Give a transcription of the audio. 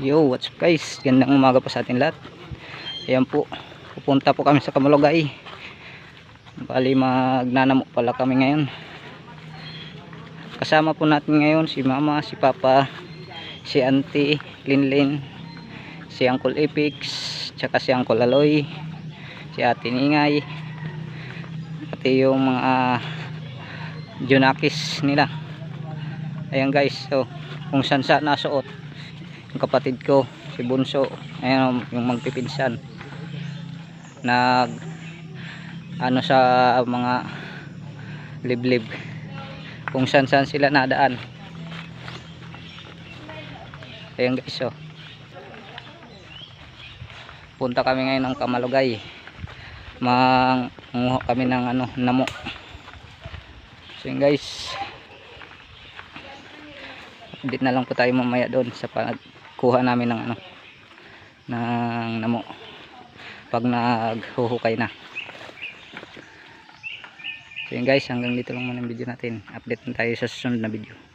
Yo, what's up guys? Gandang umaga po sa atin lahat. Ayan po, pupunta po kami sa Kamalogay. Bali magnanamo pala kami ngayon. Kasama po natin ngayon si Mama, si Papa, si Auntie Linlin, si Uncle Epix, tsaka si Uncle Aloy, si Ate Ningay, pati yung mga Junakis nila. Ayan guys, so kung saan saan nasuot yung kapatid ko, si Bunso. Ayan yung magpipinsan nag ano sa mga liblib, kung saan saan sila nadaan. Ayan guys, so punta kami ngayon ng Kamalogay, manguha kami ng namo. So yun guys, update na lang po tayo mamaya doon sa pagkuha namin ng ng namo pag naghuhukay na. So yun guys, hanggang dito lang muna yung video natin. Update na tayo sa susunod na video.